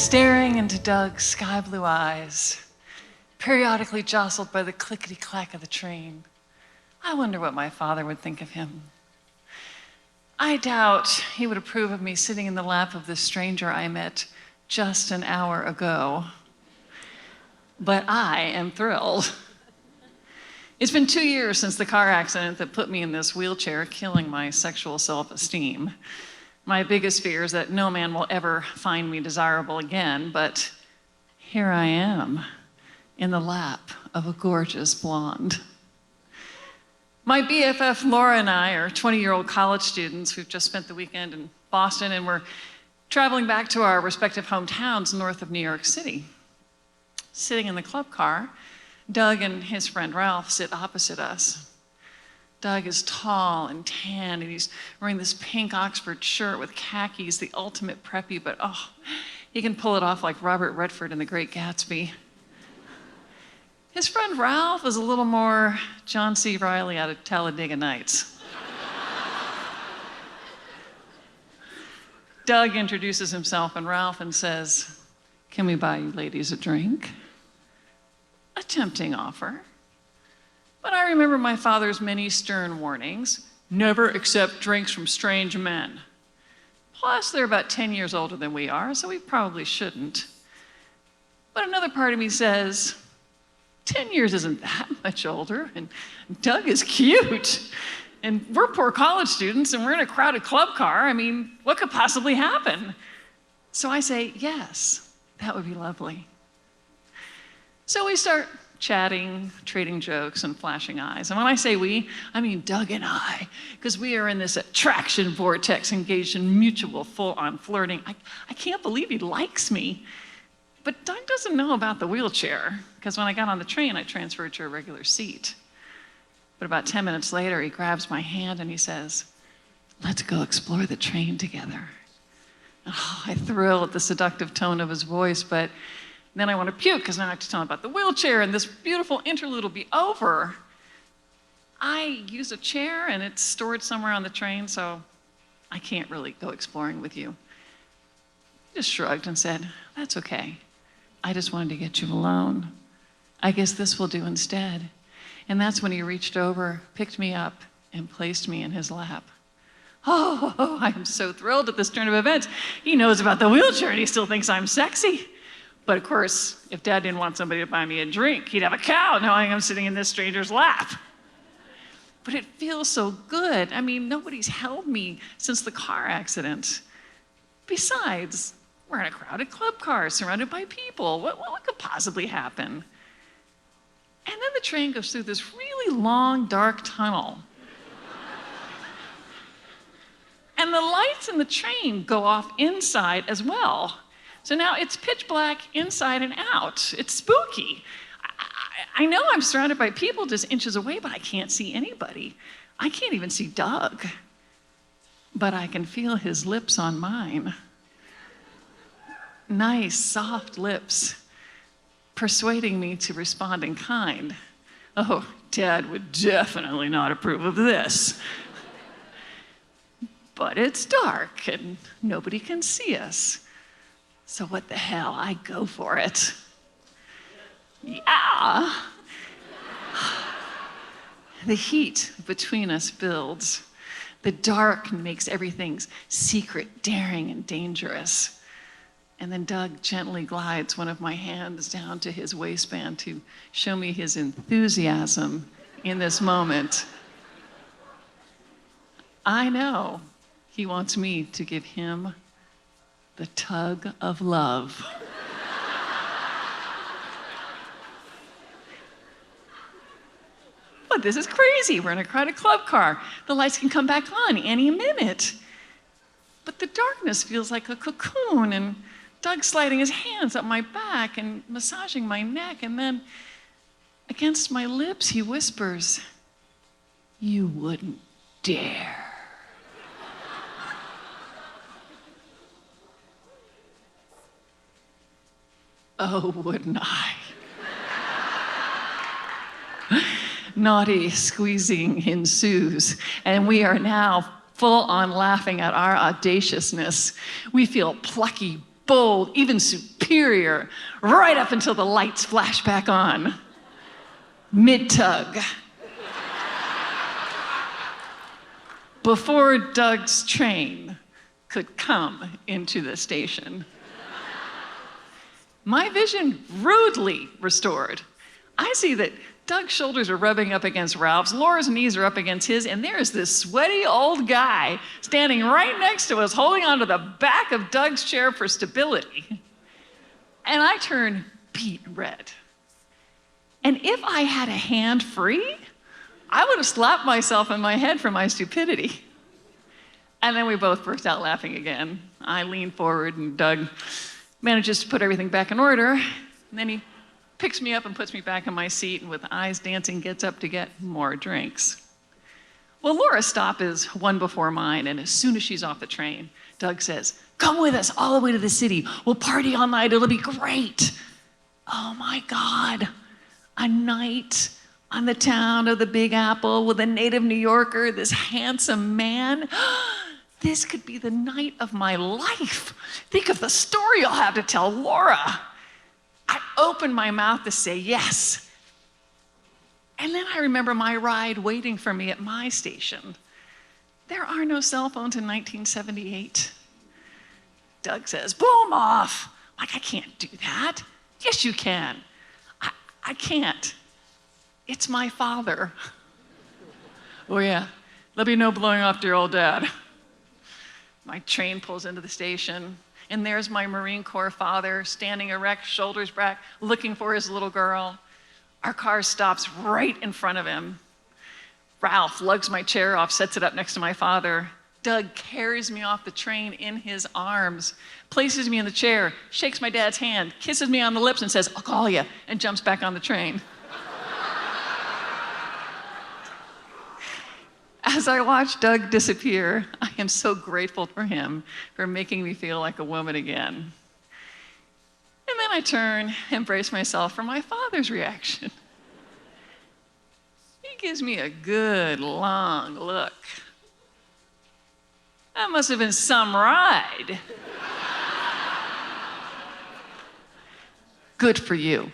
staring into Doug's sky blue eyes, periodically jostled by the clickety-clack of the train. I wonder what my father would think of him. I doubt he would approve of me sitting in the lap of this stranger I met just an hour ago. But I am thrilled. It's been 2 years since the car accident that put me in this wheelchair, killing my sexual self-esteem. My biggest fear is that no man will ever find me desirable again, but here I am, in the lap of a gorgeous blonde. My BFF Laura and I are 20-year-old college students who've just spent the weekend in Boston, and we're traveling back to our respective hometowns north of New York City. Sitting in the club car, Doug and his friend Ralph sit opposite us. Doug is tall and tan, and he's wearing this pink Oxford shirt with khakis, the ultimate preppy, but oh, he can pull it off like Robert Redford in The Great Gatsby. His friend Ralph is a little more John C. Reilly out of Talladega Nights. Doug introduces himself and Ralph and says, "Can we buy you ladies a drink?" A tempting offer. But I remember my father's many stern warnings: never accept drinks from strange men. Plus, they're about 10 years older than we are, so we probably shouldn't. But another part of me says, 10 years isn't that much older, and Doug is cute. And we're poor college students, and we're in a crowded club car. I mean, what could possibly happen? So I say, yes, that would be lovely. So we start chatting, trading jokes, and flashing eyes. And when I say we, I mean Doug and I, because we are in this attraction vortex engaged in mutual full-on flirting. I can't believe he likes me. But Doug doesn't know about the wheelchair, because when I got on the train, I transferred to a regular seat. But about 10 minutes later, he grabs my hand and he says, "Let's go explore the train together." Oh, I thrill at the seductive tone of his voice, but then I want to puke, because now I have to tell him about the wheelchair, and this beautiful interlude will be over. I use a chair, and it's stored somewhere on the train, so I can't really go exploring with you. He just shrugged and said, "That's okay. I just wanted to get you alone. I guess this will do instead." And that's when he reached over, picked me up, and placed me in his lap. Oh, I'm so thrilled at this turn of events. He knows about the wheelchair, and he still thinks I'm sexy. But of course, if Dad didn't want somebody to buy me a drink, he'd have a cow knowing I'm sitting in this stranger's lap. But it feels so good. I mean, nobody's held me since the car accident. Besides, we're in a crowded club car surrounded by people. What could possibly happen? And then the train goes through this really long, dark tunnel. And the lights in the train go off inside as well. So now it's pitch black inside and out. It's spooky. I know I'm surrounded by people just inches away, but I can't see anybody. I can't even see Doug. But I can feel his lips on mine. Nice, soft lips, persuading me to respond in kind. Oh, Dad would definitely not approve of this. But it's dark and nobody can see us. So what the hell, I go for it. Yeah. The heat between us builds. The dark makes everything secret, daring, and dangerous. And then Doug gently glides one of my hands down to his waistband to show me his enthusiasm in this moment. I know he wants me to give him the tug of love. But this is crazy. We're in a crowded club car. The lights can come back on any minute. But the darkness feels like a cocoon, and Doug's sliding his hands up my back and massaging my neck, and then against my lips he whispers, "You wouldn't dare." Oh, wouldn't I? Naughty squeezing ensues, and we are now full on laughing at our audaciousness. We feel plucky, bold, even superior superior, right up until the lights flash back on. Mid-tug. Before Doug's train could come into the station. My vision rudely restored. I see that Doug's shoulders are rubbing up against Ralph's, Laura's knees are up against his, and there's this sweaty old guy standing right next to us, holding onto the back of Doug's chair for stability. And I turn beet red. And if I had a hand free, I would have slapped myself in my head for my stupidity. And then we both burst out laughing again. I lean forward and Doug manages to put everything back in order. And then he picks me up and puts me back in my seat and with eyes dancing gets up to get more drinks. Well, Laura's stop is one before mine, and as soon as she's off the train, Doug says, "Come with us all the way to the city. We'll party all night. It'll be great." Oh my God, a night on the town of the Big Apple with a native New Yorker, this handsome man. This could be the night of my life. Think of the story I'll have to tell Laura. I open my mouth to say yes. And then I remember my ride waiting for me at my station. There are no cell phones in 1978. Doug says, "Boom off." Like, I can't do that. Yes, you can. I can't. It's my father. Oh yeah, there'll be no blowing off to your old dad. My train pulls into the station, and there's my Marine Corps father standing erect, shoulders back, looking for his little girl. Our car stops right in front of him. Ralph lugs my chair off, sets it up next to my father. Doug carries me off the train in his arms, places me in the chair, shakes my dad's hand, kisses me on the lips and says, "I'll call you," and jumps back on the train. As I watch Doug disappear, I am so grateful for him for making me feel like a woman again. And then I turn and brace myself for my father's reaction. He gives me a good, long look. That must have been some ride. Good for you.